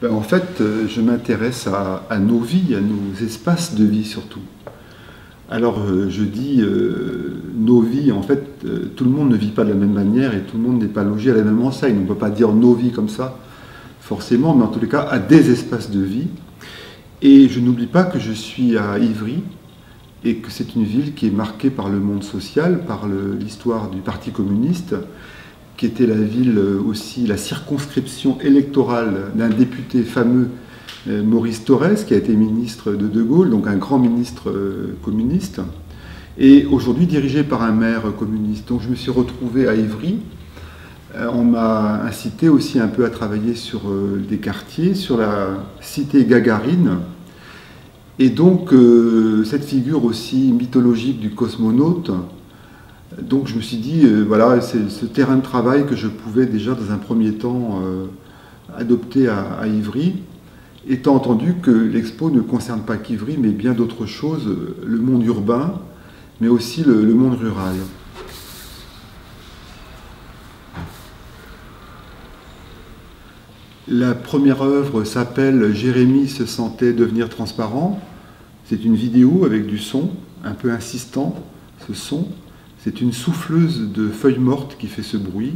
En fait, je m'intéresse à nos vies, à nos espaces de vie surtout. Alors, je dis nos vies, en fait, tout le monde ne vit pas de la même manière et tout le monde n'est pas logé à la même enseigne. On ne peut pas dire nos vies comme ça, forcément, mais en tous les cas, à des espaces de vie. Et je n'oublie pas que je suis à Ivry et que c'est une ville qui est marquée par le monde social, par l'histoire du Parti communiste, qui était la ville aussi, la circonscription électorale d'un député fameux, Maurice Thorez, qui a été ministre de De Gaulle, donc un grand ministre communiste, et aujourd'hui dirigé par un maire communiste. Donc je me suis retrouvé à Ivry. On m'a incité aussi un peu à travailler sur des quartiers, sur la cité Gagarine. Et donc cette figure aussi mythologique du cosmonaute, donc je me suis dit, voilà, c'est ce terrain de travail que je pouvais déjà dans un premier temps adopter à Ivry, étant entendu que l'expo ne concerne pas qu'Ivry, mais bien d'autres choses, le monde urbain, mais aussi le monde rural. La première œuvre s'appelle « Jérémie se sentait devenir transparent ». C'est une vidéo avec du son, un peu insistant, ce son. C'est une souffleuse de feuilles mortes qui fait ce bruit.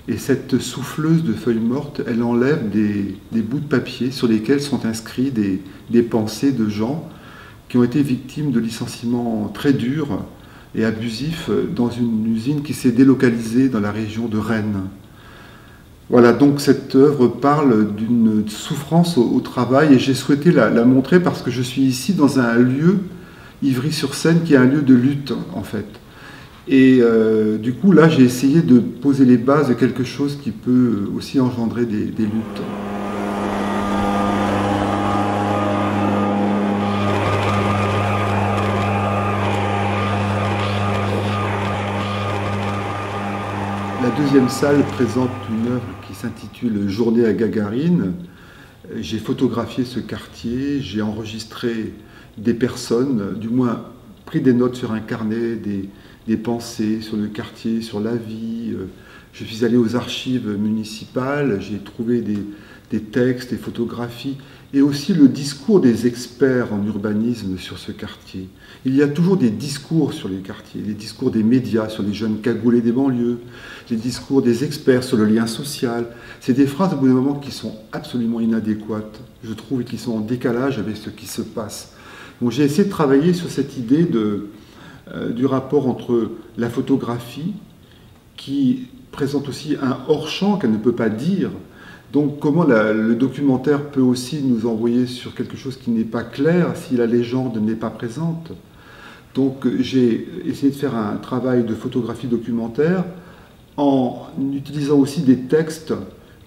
Et cette souffleuse de feuilles mortes, elle enlève des bouts de papier sur lesquels sont inscrits des pensées de gens qui ont été victimes de licenciements très durs et abusifs dans une usine qui s'est délocalisée dans la région de Rennes. Voilà, donc cette œuvre parle d'une souffrance au travail et j'ai souhaité la montrer parce que je suis ici dans un lieu, Ivry-sur-Seine, qui est un lieu de lutte en fait. Et du coup, là, j'ai essayé de poser les bases de quelque chose qui peut aussi engendrer des luttes. La deuxième salle présente une œuvre qui s'intitule « Journée à Gagarine ». J'ai photographié ce quartier, j'ai enregistré des personnes, du moins pris des notes sur un carnet, des pensées sur le quartier, sur la vie. Je suis allé aux archives municipales, j'ai trouvé des textes, des photographies, et aussi le discours des experts en urbanisme sur ce quartier. Il y a toujours des discours sur les quartiers, les discours des médias sur les jeunes cagoulés des banlieues, les discours des experts sur le lien social. C'est des phrases, au bout d'un moment, qui sont absolument inadéquates, je trouve, et qui sont en décalage avec ce qui se passe. Donc j'ai essayé de travailler sur cette idée du rapport entre la photographie, qui présente aussi un hors-champ qu'elle ne peut pas dire. Donc comment le documentaire peut aussi nous envoyer sur quelque chose qui n'est pas clair si la légende n'est pas présente. Donc j'ai essayé de faire un travail de photographie documentaire en utilisant aussi des textes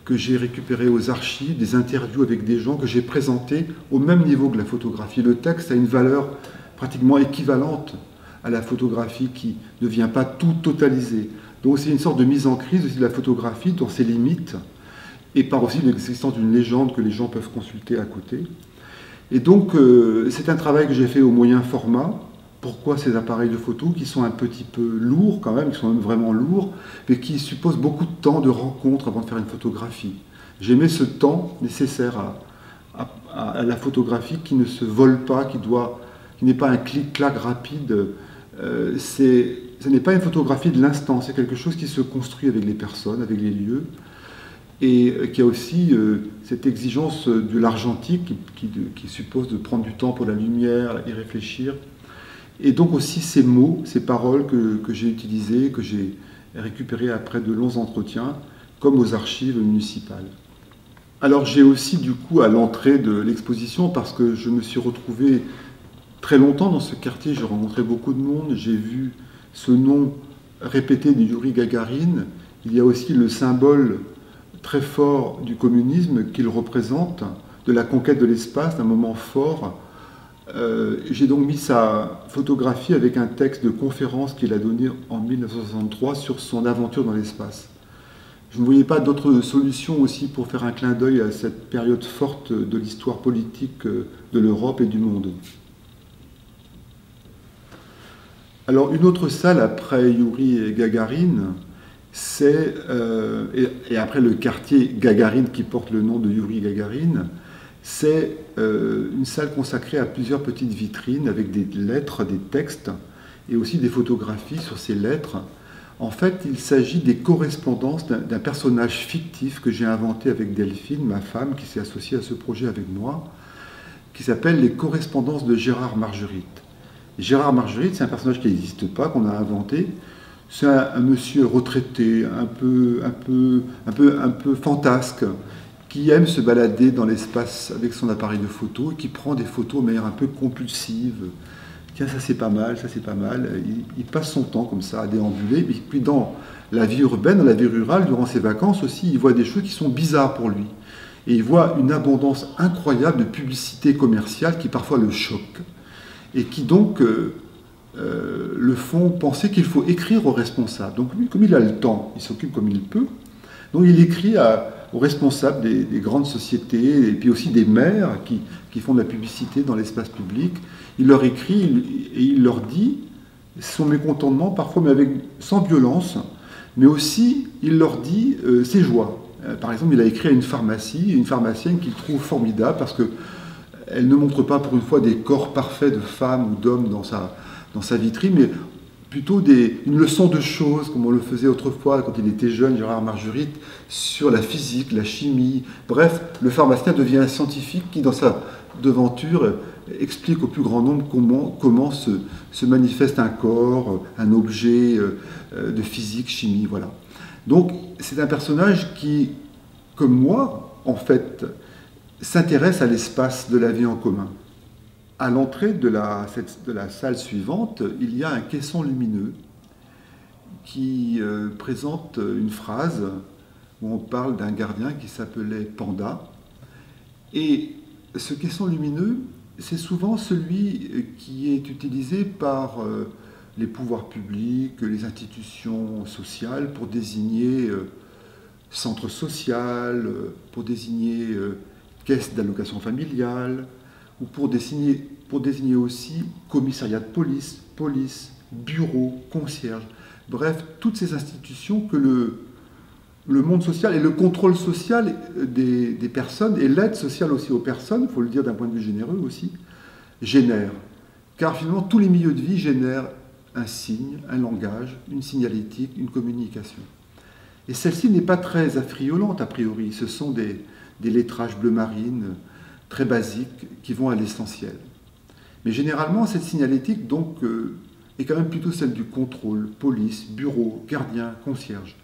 que j'ai récupérés aux archives, des interviews avec des gens que j'ai présentés au même niveau que la photographie. Le texte a une valeur pratiquement équivalente à la photographie qui ne vient pas tout totaliser. Donc c'est une sorte de mise en crise aussi de la photographie dans ses limites et par aussi l'existence d'une légende que les gens peuvent consulter à côté. Et donc c'est un travail que j'ai fait au moyen format. Pourquoi ces appareils de photo qui sont un petit peu lourds quand même, qui sont même vraiment lourds, mais qui supposent beaucoup de temps de rencontre avant de faire une photographie. J'ai mis ce temps nécessaire à la photographie qui ne se vole pas, qui n'est pas un clic-clac rapide. Ce n'est pas une photographie de l'instant, c'est quelque chose qui se construit avec les personnes, avec les lieux, et qui a aussi cette exigence de l'argentique qui suppose de prendre du temps pour la lumière, y réfléchir. Et donc aussi ces mots, ces paroles que j'ai utilisées, que j'ai récupérées après de longs entretiens, comme aux archives municipales. Alors j'ai aussi du coup à l'entrée de l'exposition, parce que je me suis retrouvé très longtemps dans ce quartier, j'ai rencontré beaucoup de monde, j'ai vu ce nom répété de Youri Gagarine. Il y a aussi le symbole très fort du communisme qu'il représente, de la conquête de l'espace, d'un moment fort. J'ai donc mis sa photographie avec un texte de conférence qu'il a donné en 1963 sur son aventure dans l'espace. Je ne voyais pas d'autre solution aussi pour faire un clin d'œil à cette période forte de l'histoire politique de l'Europe et du monde. Alors une autre salle après Youri et Gagarine, Et après le quartier Gagarine qui porte le nom de Yuri Gagarin, c'est une salle consacrée à plusieurs petites vitrines avec des lettres, des textes et aussi des photographies sur ces lettres. En fait, il s'agit des correspondances d'un personnage fictif que j'ai inventé avec Delphine, ma femme, qui s'est associée à ce projet avec moi, qui s'appelle Les correspondances de Gérard Marguerite. Et Gérard Marguerite, c'est un personnage qui n'existe pas, qu'on a inventé. C'est un monsieur retraité, un peu fantasque, qui aime se balader dans l'espace avec son appareil de photo et qui prend des photos de manière un peu compulsive. Tiens, ça c'est pas mal, ça c'est pas mal. Il passe son temps comme ça à déambuler. Et puis dans la vie urbaine, dans la vie rurale, durant ses vacances aussi, il voit des choses qui sont bizarres pour lui. Et il voit une abondance incroyable de publicité commerciale qui parfois le choque. Et qui donc le font penser qu'il faut écrire aux responsables. Donc lui, comme il a le temps, il s'occupe comme il peut. Donc il écrit aux responsables des grandes sociétés et puis aussi des maires qui font de la publicité dans l'espace public. Il leur écrit et il leur dit son mécontentement, parfois mais sans violence, mais aussi il leur dit ses joies. Par exemple, il a écrit à une pharmacienne qu'il trouve formidable parce qu'elle ne montre pas pour une fois des corps parfaits de femmes ou d'hommes dans sa vitrine, mais plutôt une leçon de choses, comme on le faisait autrefois quand il était jeune, Gérard Marguerite, sur la physique, la chimie. Bref, le pharmacien devient un scientifique qui, dans sa devanture, explique au plus grand nombre comment se manifeste un corps, un objet de physique, chimie, voilà. Donc, c'est un personnage qui, comme moi, en fait, s'intéresse à l'espace de la vie en commun. À l'entrée de la salle suivante, il y a un caisson lumineux qui présente une phrase où on parle d'un gardien qui s'appelait Panda. Et ce caisson lumineux, c'est souvent celui qui est utilisé par les pouvoirs publics, les institutions sociales pour désigner centre social, pour désigner caisse d'allocation familiale, ou pour désigner aussi commissariat de police, bureau, concierge. Bref, toutes ces institutions que le monde social et le contrôle social des personnes, et l'aide sociale aussi aux personnes, il faut le dire d'un point de vue généreux aussi, génèrent. Car finalement, tous les milieux de vie génèrent un signe, un langage, une signalétique, une communication. Et celle-ci n'est pas très affriolante a priori, ce sont des lettrages bleu marine, très basiques, qui vont à l'essentiel. Mais généralement, cette signalétique, donc, est quand même plutôt celle du contrôle, police, bureau, gardien, concierge.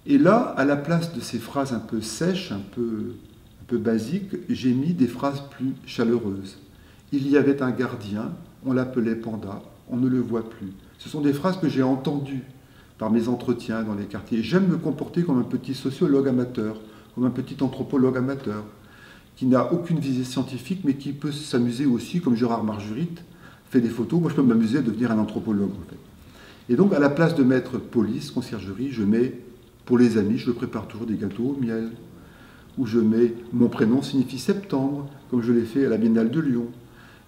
Et là, à la place de ces phrases un peu sèches, un peu basiques, j'ai mis des phrases plus chaleureuses. Il y avait un gardien, on l'appelait Panda, on ne le voit plus. Ce sont des phrases que j'ai entendues par mes entretiens dans les quartiers. J'aime me comporter comme un petit sociologue amateur, comme un petit anthropologue amateur, qui n'a aucune visée scientifique, mais qui peut s'amuser aussi, comme Gérard Marguerite fait des photos. Moi, je peux m'amuser à devenir un anthropologue, en fait. Et donc, à la place de mettre police, conciergerie, je mets, pour les amis, je prépare toujours des gâteaux au miel, où je mets, mon prénom signifie septembre, comme je l'ai fait à la Biennale de Lyon.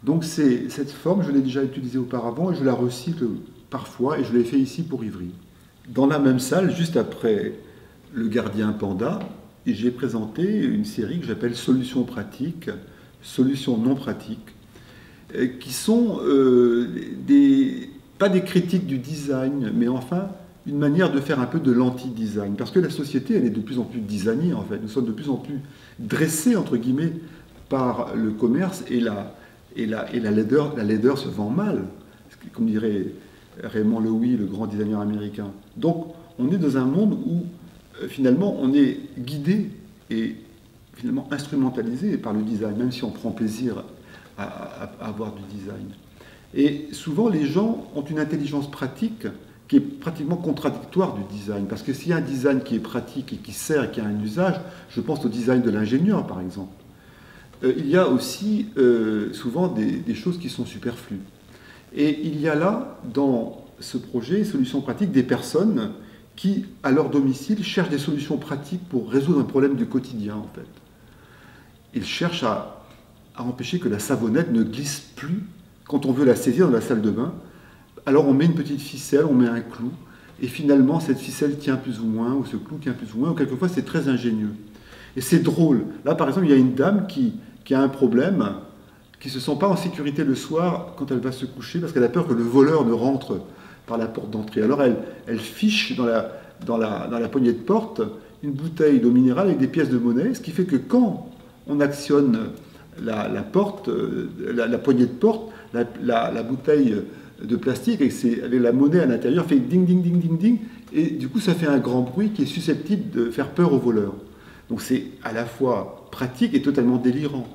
Donc, cette forme, je l'ai déjà utilisée auparavant, et je la recycle parfois, et je l'ai fait ici pour Ivry. Dans la même salle, juste après le gardien Panda, et j'ai présenté une série que j'appelle Solutions pratiques, Solutions non pratiques, qui sont pas des critiques du design, mais enfin une manière de faire un peu de l'anti-design. Parce que la société, elle est de plus en plus designée, en fait. Nous sommes de plus en plus dressés, entre guillemets, par le commerce, et la laideur se vend mal, comme dirait Raymond Loewy, le grand designer américain. Donc, on est dans un monde où finalement, on est guidé et finalement instrumentalisé par le design, même si on prend plaisir à avoir du design. Et souvent, les gens ont une intelligence pratique qui est pratiquement contradictoire du design. Parce que s'il y a un design qui est pratique et qui sert et qui a un usage, je pense au design de l'ingénieur, par exemple, il y a aussi souvent des choses qui sont superflues. Et il y a là, dans ce projet, Solutions pratiques, des personnes qui, à leur domicile, cherchent des solutions pratiques pour résoudre un problème du quotidien, en fait. Ils cherchent à empêcher que la savonnette ne glisse plus quand on veut la saisir dans la salle de bain. Alors on met une petite ficelle, on met un clou, et finalement cette ficelle tient plus ou moins, ou ce clou tient plus ou moins, ou quelquefois c'est très ingénieux. Et c'est drôle. Là par exemple, il y a une dame qui a un problème, qui ne se sent pas en sécurité le soir quand elle va se coucher, parce qu'elle a peur que le voleur ne rentre par la porte d'entrée. Alors elle fiche dans la poignée de porte une bouteille d'eau minérale avec des pièces de monnaie, ce qui fait que quand on actionne la porte, la poignée de porte, la bouteille de plastique avec la monnaie à l'intérieur fait ding ding ding ding ding, et du coup ça fait un grand bruit qui est susceptible de faire peur aux voleurs. Donc c'est à la fois pratique et totalement délirant.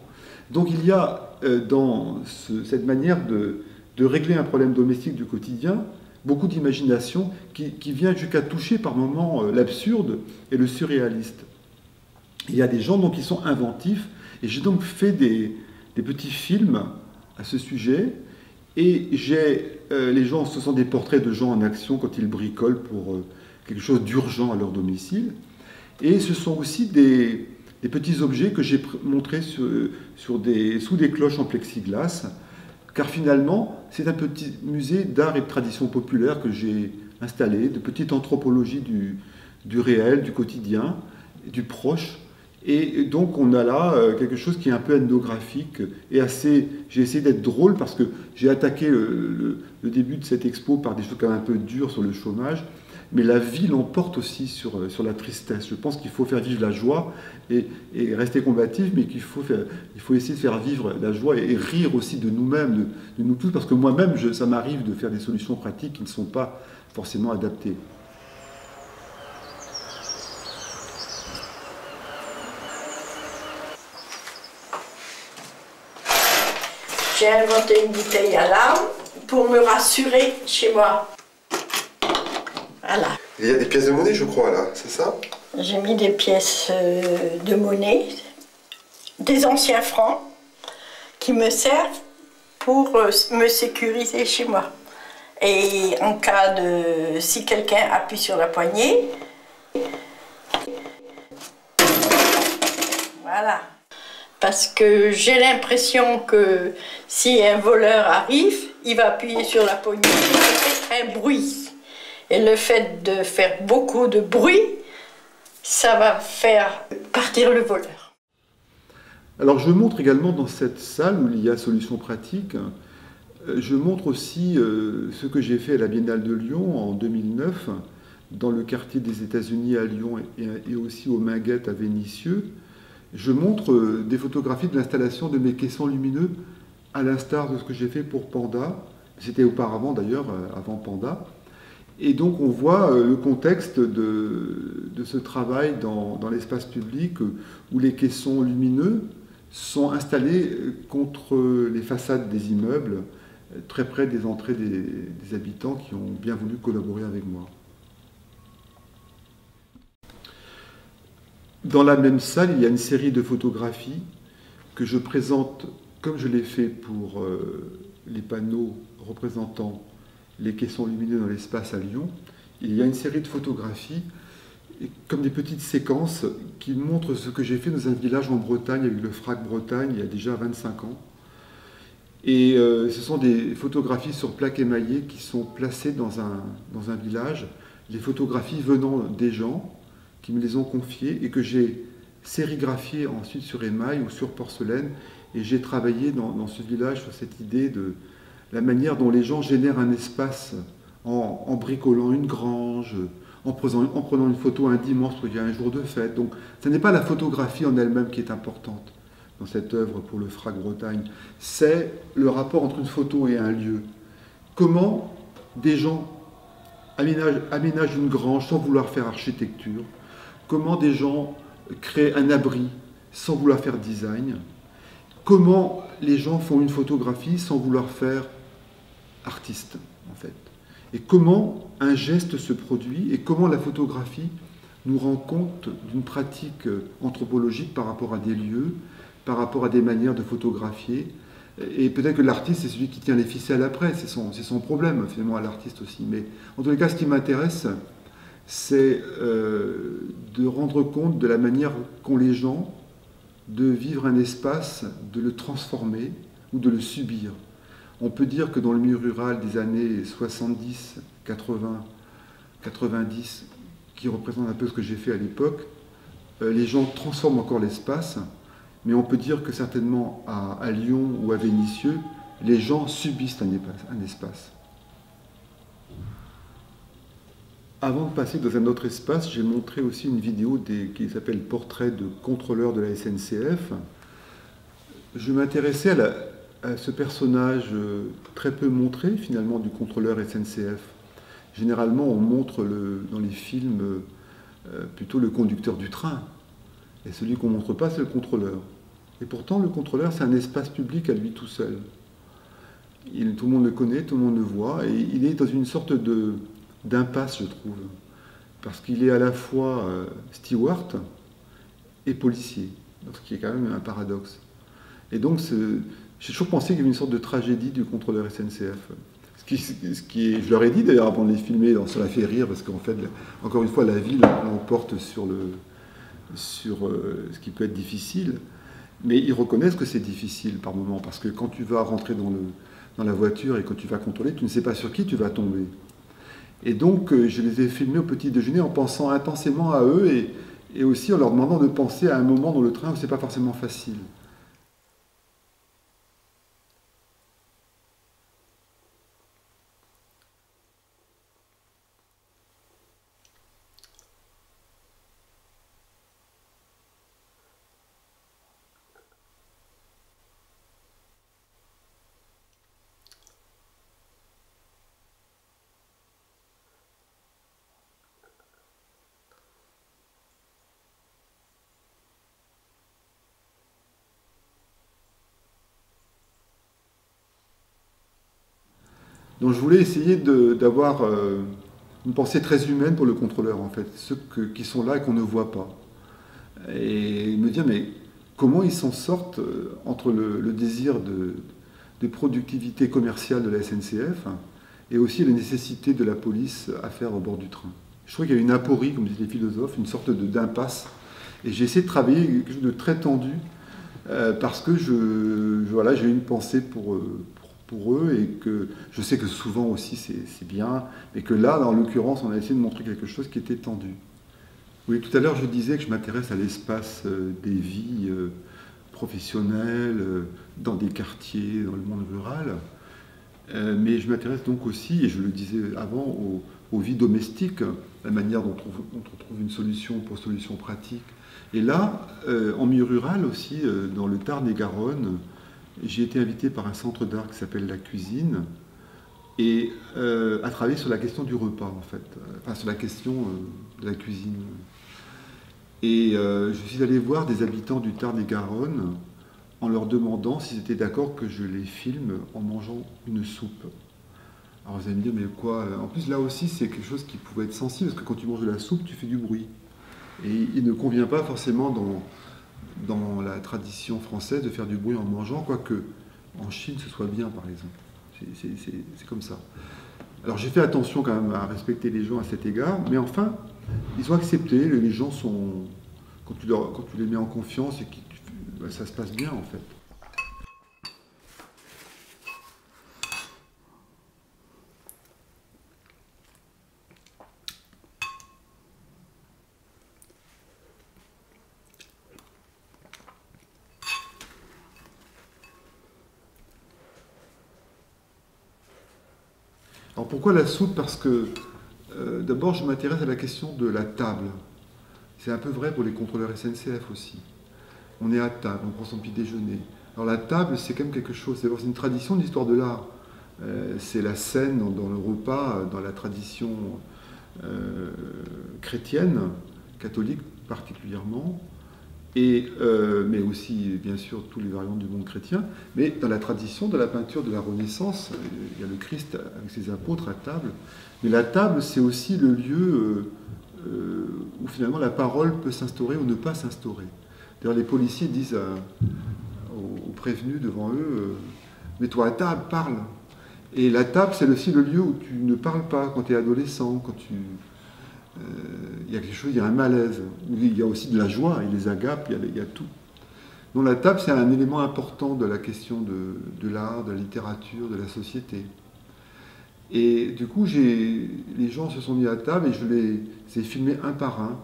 Donc il y a dans cette manière de régler un problème domestique du quotidien beaucoup d'imagination qui vient jusqu'à toucher par moments l'absurde et le surréaliste. Il y a des gens donc, qui sont inventifs, et j'ai donc fait des petits films à ce sujet, et les gens, ce sont des portraits de gens en action quand ils bricolent pour quelque chose d'urgent à leur domicile, et ce sont aussi des petits objets que j'ai montrés sous des cloches en plexiglas, car finalement, c'est un petit musée d'art et de tradition populaire que j'ai installé, de petite anthropologie du réel, du quotidien, du proche. Et donc on a là quelque chose qui est un peu ethnographique et j'ai essayé d'être drôle parce que j'ai attaqué le début de cette expo par des choses quand même un peu dures sur le chômage, mais la vie l'emporte aussi sur la tristesse. Je pense qu'il faut faire vivre la joie et rester combatif, mais il faut essayer de faire vivre la joie et rire aussi de nous-mêmes, de nous tous, parce que moi-même, ça m'arrive de faire des solutions pratiques qui ne sont pas forcément adaptées. J'ai inventé une bouteille à larmes pour me rassurer chez moi. Voilà. Il y a des pièces de monnaie, je crois, là, c'est ça? J'ai mis des pièces de monnaie, des anciens francs, qui me servent pour me sécuriser chez moi. Et en cas de... si quelqu'un appuie sur la poignée, voilà. Parce que j'ai l'impression que si un voleur arrive, il va appuyer sur la poignée et faire un bruit. Et le fait de faire beaucoup de bruit, ça va faire partir le voleur. Alors je montre également dans cette salle où il y a solutions pratiques, je montre aussi ce que j'ai fait à la Biennale de Lyon en 2009, dans le quartier des États-Unis à Lyon et aussi aux Minguettes à Vénissieux. Je montre des photographies de l'installation de mes caissons lumineux, à l'instar de ce que j'ai fait pour Panda. C'était auparavant d'ailleurs, avant Panda. Et donc on voit le contexte de ce travail dans l'espace public où les caissons lumineux sont installés contre les façades des immeubles, très près des entrées des habitants qui ont bien voulu collaborer avec moi. Dans la même salle, il y a une série de photographies que je présente comme je l'ai fait pour les panneaux représentant les caissons lumineux dans l'espace à Lyon. Il y a une série de photographies comme des petites séquences qui montrent ce que j'ai fait dans un village en Bretagne avec le FRAC Bretagne il y a déjà 25 ans. Et ce sont des photographies sur plaques émaillées qui sont placées dans un village, les photographies venant des gens qui me les ont confiées et que j'ai sérigraphiées ensuite sur émail ou sur porcelaine. Et j'ai travaillé dans ce village sur cette idée de la manière dont les gens génèrent un espace en bricolant une grange, en prenant une photo un dimanche parce qu'il y a un jour de fête. Donc ce n'est pas la photographie en elle-même qui est importante dans cette œuvre pour le FRAC Bretagne, c'est le rapport entre une photo et un lieu. Comment des gens aménagent une grange sans vouloir faire architecture, comment des gens créent un abri sans vouloir faire design, comment les gens font une photographie sans vouloir faire artiste, en fait. Et comment un geste se produit et comment la photographie nous rend compte d'une pratique anthropologique par rapport à des lieux, par rapport à des manières de photographier. Et peut-être que l'artiste, c'est celui qui tient les ficelles après, c'est son problème, finalement, à l'artiste aussi. Mais en tous les cas, ce qui m'intéresse, c'est de rendre compte de la manière qu'ont les gens de vivre un espace, de le transformer ou de le subir. On peut dire que dans le milieu rural des années 70-80, 90, qui représente un peu ce que j'ai fait à l'époque, les gens transforment encore l'espace, mais on peut dire que certainement à Lyon ou à Vénissieux, les gens subissent un espace. Avant de passer dans un autre espace, j'ai montré aussi une vidéo qui s'appelle Portrait de contrôleur de la SNCF. Je m'intéressais à ce personnage très peu montré finalement du contrôleur SNCF. Généralement, on montre dans les films plutôt le conducteur du train. Et celui qu'on ne montre pas, c'est le contrôleur. Et pourtant, le contrôleur, c'est un espace public à lui tout seul. Tout le monde le connaît, tout le monde le voit, et il est dans une sorte d'impasse, je trouve. Parce qu'il est à la fois steward et policier, ce qui est quand même un paradoxe. Et donc, j'ai toujours pensé qu'il y avait une sorte de tragédie du contrôleur SNCF. Je leur ai dit d'ailleurs avant de les filmer, ça l'a fait rire, parce qu'en fait, encore une fois, la vie l'emporte sur ce qui peut être difficile. Mais ils reconnaissent que c'est difficile par moment, parce que quand tu vas rentrer dans la voiture et quand tu vas contrôler, tu ne sais pas sur qui tu vas tomber. Et donc, je les ai filmés au petit déjeuner en pensant intensément à eux et aussi en leur demandant de penser à un moment dans le train où c'est pas forcément facile. Donc je voulais essayer d'avoir une pensée très humaine pour le contrôleur, en fait, ceux qui sont là et qu'on ne voit pas. Et me dire, mais comment ils s'en sortent entre le désir de productivité commerciale de la SNCF et aussi la nécessité de la police à faire au bord du train. Je trouve qu'il y a une aporie, comme disent les philosophes, une sorte d'impasse. Et j'ai essayé de travailler quelque chose de très tendu parce que j'ai une pensée pour eux et que je sais que souvent aussi c'est bien, mais que là, en l'occurrence, on a essayé de montrer quelque chose qui était tendu. Oui, tout à l'heure, je disais que je m'intéresse à l'espace des vies professionnelles, dans des quartiers, dans le monde rural, mais je m'intéresse donc aussi, et je le disais avant, aux vies domestiques, la manière dont on trouve une solution pour solution pratique. Et là, en milieu rural aussi, dans le Tarn-et-Garonne, j'ai été invité par un centre d'art qui s'appelle La Cuisine, et à travailler sur la question du repas, en fait, enfin sur la question de la cuisine. Et je suis allé voir des habitants du Tarn-et-Garonne en leur demandant s'ils étaient d'accord que je les filme en mangeant une soupe. Alors vous allez me dire, mais quoi? En plus, là aussi, c'est quelque chose qui pouvait être sensible, parce que quand tu manges de la soupe, tu fais du bruit. Et il ne convient pas forcément dans la tradition française de faire du bruit en mangeant, quoique en Chine, ce soit bien, par exemple. C'est comme ça. Alors j'ai fait attention quand même à respecter les gens à cet égard, mais enfin, ils ont accepté, les gens sont... Quand tu les mets en confiance, ça se passe bien en fait. Alors pourquoi la soupe? Parce que d'abord je m'intéresse à la question de la table. C'est un peu vrai pour les contrôleurs SNCF aussi. On est à table, on prend son petit déjeuner. Alors la table, c'est quand même quelque chose, c'est une tradition de l'histoire de l'art. C'est la scène dans le repas, dans la tradition chrétienne, catholique particulièrement, mais aussi bien sûr tous les variantes du monde chrétien. Mais dans la tradition de la peinture de la Renaissance, il y a le Christ avec ses apôtres à table. Mais la table, c'est aussi le lieu où finalement la parole peut s'instaurer ou ne pas s'instaurer. D'ailleurs, les policiers disent aux prévenus devant eux, mets-toi à table, parle. Et la table, c'est aussi le lieu où tu ne parles pas quand tu es adolescent, quand il y a quelque chose, il y a un malaise. Il y a aussi de la joie, il y a les agapes, il y a tout. Donc la table, c'est un élément important de la question de l'art, de la littérature, de la société. Et du coup, les gens se sont mis à table et je les ai filmés un par un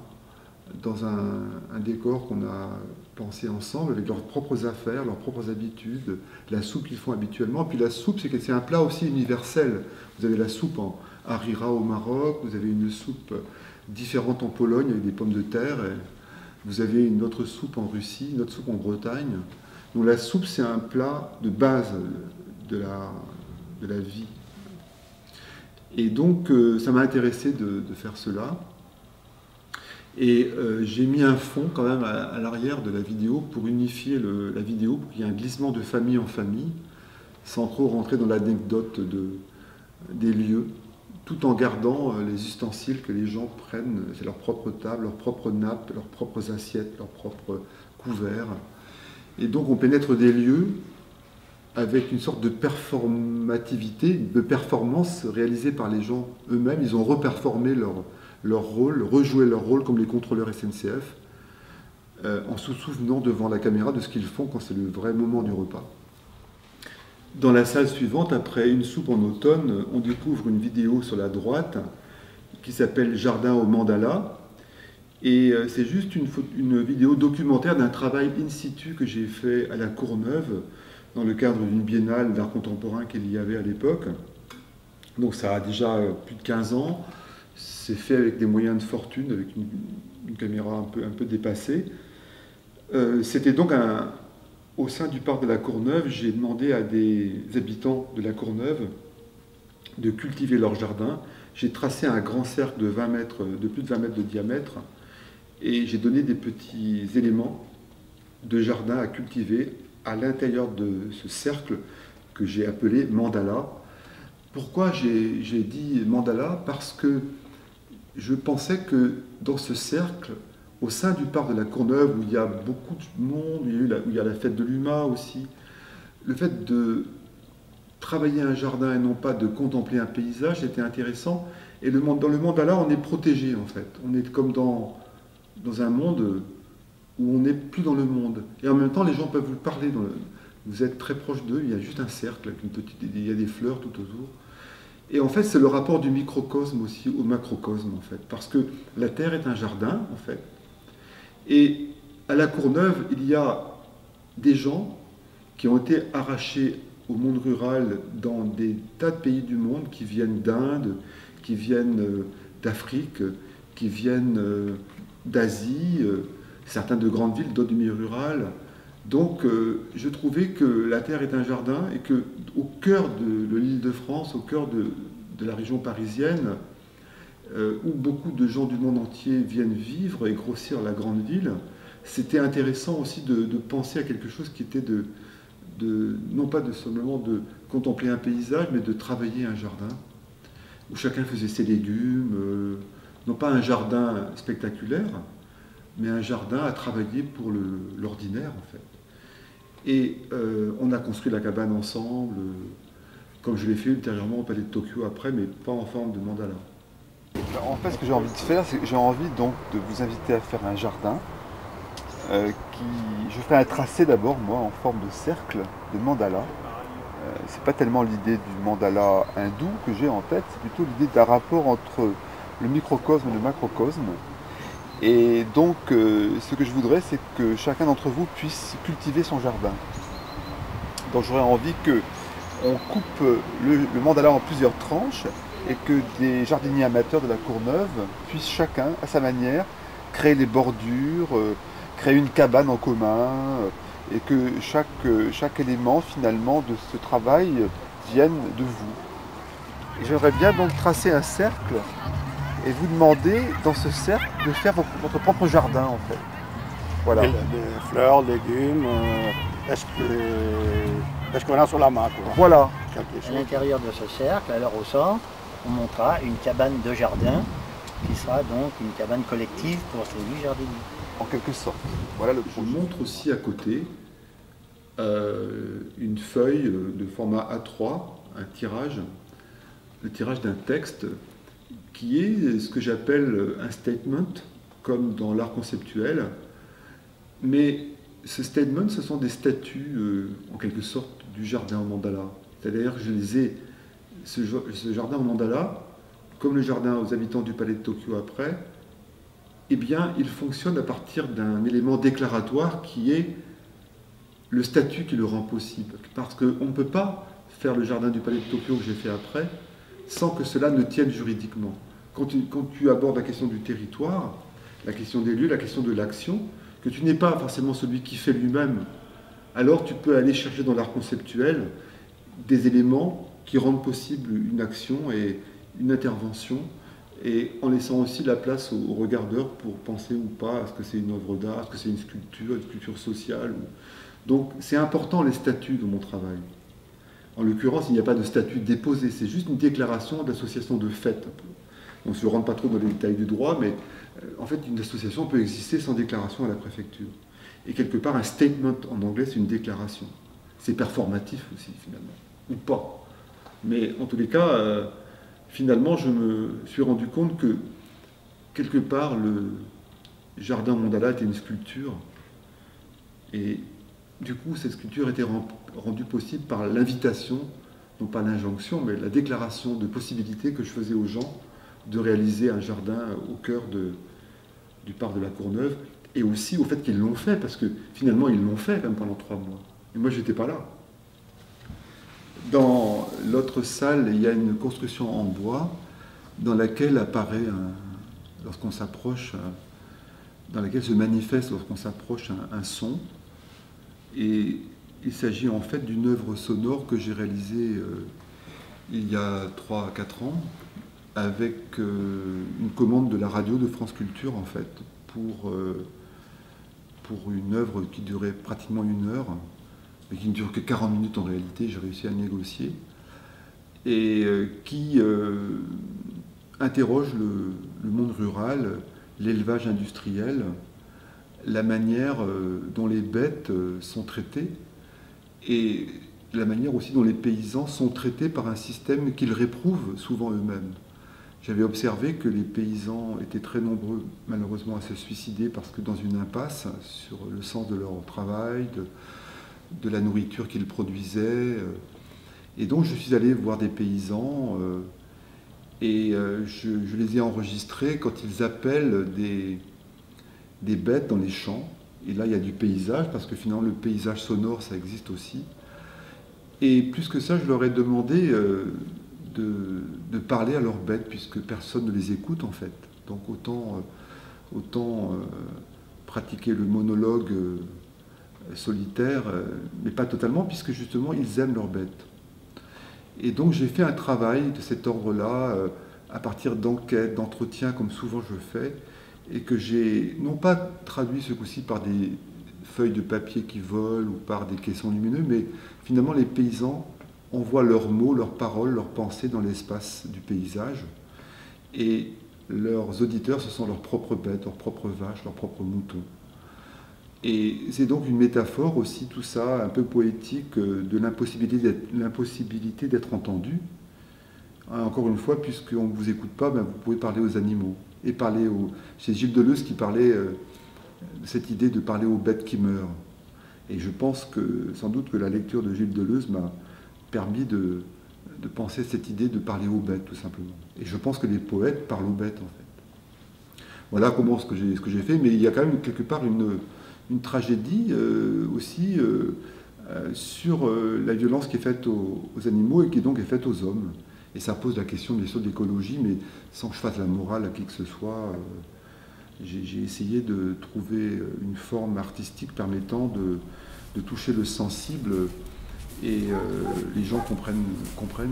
dans un décor qu'on a pensé ensemble avec leurs propres affaires, leurs propres habitudes, la soupe qu'ils font habituellement. Puis la soupe, c'est un plat aussi universel. Vous avez la soupe en harira au Maroc, vous avez une soupe différente en Pologne avec des pommes de terre, et vous avez une autre soupe en Russie, une autre soupe en Bretagne. Donc la soupe, c'est un plat de base de la vie. Et donc, ça m'a intéressé de faire cela. Et j'ai mis un fond quand même à l'arrière de la vidéo pour unifier la vidéo, pour qu'il y ait un glissement de famille en famille, sans trop rentrer dans l'anecdote des lieux, tout en gardant les ustensiles que les gens prennent, c'est leur propre table, leur propre nappe, leurs propres assiettes, leurs propres couverts. Et donc on pénètre des lieux avec une sorte de performativité, de performance réalisée par les gens eux-mêmes. Ils ont reperformé leur rôle, rejoué leur rôle comme les contrôleurs SNCF, en se souvenant devant la caméra de ce qu'ils font quand c'est le vrai moment du repas. Dans la salle suivante, après une soupe en automne, on découvre une vidéo sur la droite qui s'appelle Jardin au mandala. Et c'est juste une vidéo documentaire d'un travail in situ que j'ai fait à la Courneuve, dans le cadre d'une biennale d'art contemporain qu'il y avait à l'époque. Donc ça a déjà plus de 15 ans. C'est fait avec des moyens de fortune, avec une caméra un peu dépassée. C'était donc au sein du parc de la Courneuve, j'ai demandé à des habitants de la Courneuve de cultiver leur jardin. J'ai tracé un grand cercle de plus de 20 mètres de diamètre, et j'ai donné des petits éléments de jardin à cultiver à l'intérieur de ce cercle que j'ai appelé mandala. Pourquoi j'ai dit mandala? Parce que je pensais que dans ce cercle, au sein du parc de la Courneuve, où il y a beaucoup de monde, où il y a la fête de l'UMA aussi, le fait de travailler un jardin et non pas de contempler un paysage, c'était intéressant. Et dans le mandala, on est protégé en fait. On est comme dans un monde où on n'est plus dans le monde. Et en même temps, les gens peuvent vous parler. Vous êtes très proche d'eux, il y a juste un cercle, il y a des fleurs tout autour. Et en fait, c'est le rapport du microcosme aussi au macrocosme, en fait. Parce que la Terre est un jardin, en fait. Et à la Courneuve, il y a des gens qui ont été arrachés au monde rural dans des tas de pays du monde, qui viennent d'Inde, qui viennent d'Afrique, qui viennent d'Asie, certains de grandes villes, d'autres du milieu rural. Donc je trouvais que la Terre est un jardin et qu'au cœur de l'Île-de-France, au cœur de la région parisienne, où beaucoup de gens du monde entier viennent vivre et grossir la grande ville, c'était intéressant aussi de penser à quelque chose qui était non pas simplement de contempler un paysage, mais de travailler un jardin, où chacun faisait ses légumes, non pas un jardin spectaculaire, mais un jardin à travailler pour l'ordinaire en fait. Et on a construit la cabane ensemble, comme je l'ai fait ultérieurement au Palais de Tokyo après, mais pas en forme de mandala. En fait, ce que j'ai envie de faire, c'est que j'ai envie donc de vous inviter à faire un jardin. Je ferai un tracé d'abord, moi, en forme de cercle, de mandala. C'est pas tellement l'idée du mandala hindou que j'ai en tête, c'est plutôt l'idée d'un rapport entre le microcosme et le macrocosme. Et donc, ce que je voudrais, c'est que chacun d'entre vous puisse cultiver son jardin. Donc j'aurais envie qu'on coupe le mandala en plusieurs tranches et que des jardiniers amateurs de la Courneuve puissent chacun, à sa manière, créer les bordures, créer une cabane en commun, et que chaque élément, finalement, de ce travail vienne de vous. Et j'aimerais bien donc tracer un cercle et vous demander, dans ce cercle, de faire votre propre jardin, en fait. Voilà. Des fleurs, légumes, est-ce qu'on a sur la main, quoi. Voilà. À l'intérieur de ce cercle, alors au centre, on montera une cabane de jardin, qui sera donc une cabane collective pour ces 8 jardiniers. En quelque sorte. Voilà le projet. Je montre aussi à côté une feuille de format A3, un tirage, le tirage d'un texte qui est ce que j'appelle un statement, comme dans l'art conceptuel. Mais ce statement, ce sont des statues, en quelque sorte, du jardin en mandala. C'est-à-dire que je les ai ce jardin en mandala, comme le jardin aux habitants du palais de Tokyo après, eh bien, il fonctionne à partir d'un élément déclaratoire qui est le statut qui le rend possible. Parce qu'on ne peut pas faire le jardin du palais de Tokyo que j'ai fait après sans que cela ne tienne juridiquement. Quand tu abordes la question du territoire, la question des lieux, la question de l'action, que tu n'es pas forcément celui qui fait lui-même, alors tu peux aller chercher dans l'art conceptuel des éléments qui rendent possible une action et une intervention, et en laissant aussi la place aux regardeurs pour penser ou pas, est-ce que c'est une œuvre d'art, est-ce que c'est une sculpture sociale. Donc c'est important les statuts dans mon travail. En l'occurrence, il n'y a pas de statut déposé, c'est juste une déclaration d'association de fait. Donc je ne rentre pas trop dans les détails du droit, mais en fait une association peut exister sans déclaration à la préfecture. Et quelque part, un statement en anglais, c'est une déclaration. C'est performatif aussi, finalement, ou pas. Mais en tous les cas, finalement, je me suis rendu compte que, quelque part, le jardin mandala était une sculpture. Et du coup, cette sculpture était rendue possible par l'invitation, non pas l'injonction, mais la déclaration de possibilité que je faisais aux gens de réaliser un jardin au cœur du parc de la Courneuve, et aussi au fait qu'ils l'ont fait, parce que finalement, ils l'ont fait même pendant 3 mois. Et moi, je n'étais pas là. Dans l'autre salle, il y a une construction en bois dans laquelle apparaît, lorsqu'on s'approche, dans laquelle se manifeste lorsqu'on s'approche un son. Et il s'agit en fait d'une œuvre sonore que j'ai réalisée il y a 3 à 4 ans avec une commande de la radio de France Culture en fait pour une œuvre qui durait pratiquement 1 heure, mais qui ne dure que 40 minutes en réalité, j'ai réussi à négocier, et qui interroge le monde rural, l'élevage industriel, la manière dont les bêtes sont traitées, et la manière aussi dont les paysans sont traités par un système qu'ils réprouvent souvent eux-mêmes. J'avais observé que les paysans étaient très nombreux, malheureusement, à se suicider parce que dans une impasse sur le sens de leur travail, de la nourriture qu'ils produisaient. Et donc je suis allé voir des paysans et je les ai enregistrés quand ils appellent des bêtes dans les champs. Et là, il y a du paysage, parce que finalement, le paysage sonore, ça existe aussi. Et plus que ça, je leur ai demandé de parler à leurs bêtes, puisque personne ne les écoute, en fait. Donc autant pratiquer le monologue solitaire, mais pas totalement, puisque justement, ils aiment leurs bêtes. Et donc, j'ai fait un travail de cet ordre-là, à partir d'enquêtes, d'entretiens, comme souvent je fais, et que j'ai non pas traduit ce coup-ci par des feuilles de papier qui volent ou par des caissons lumineux, mais finalement les paysans envoient leurs mots, leurs paroles, leurs pensées dans l'espace du paysage, et leurs auditeurs, ce sont leurs propres bêtes, leurs propres vaches, leurs propres moutons. Et c'est donc une métaphore aussi, tout ça, un peu poétique, de l'impossibilité d'être entendu. Encore une fois, puisqu'on ne vous écoute pas, ben vous pouvez parler aux animaux. Et parler c'est Gilles Deleuze qui parlait de cette idée de parler aux bêtes qui meurent. Et je pense que, sans doute, que la lecture de Gilles Deleuze m'a permis de penser cette idée de parler aux bêtes, tout simplement. Et je pense que les poètes parlent aux bêtes, en fait. Voilà comment ce que j'ai fait, mais il y a quand même quelque part une tragédie aussi sur la violence qui est faite aux animaux et qui donc est faite aux hommes. Et ça pose la question, bien sûr, d'écologie, mais sans que je fasse la morale à qui que ce soit. J'ai essayé de trouver une forme artistique permettant de toucher le sensible, et les gens comprennent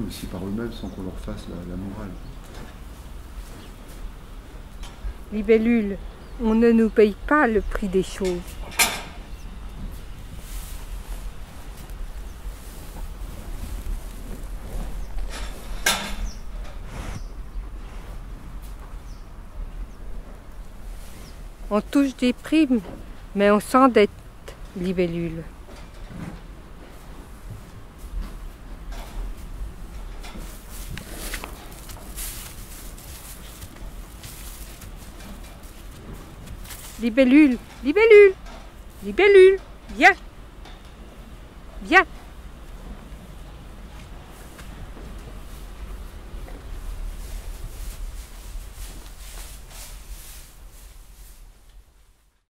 aussi par eux-mêmes sans qu'on leur fasse la morale. Libellule, on ne nous paye pas le prix des choses. On touche des primes, mais on s'endette, libellule. Libellule, libellule, libellule, viens, viens.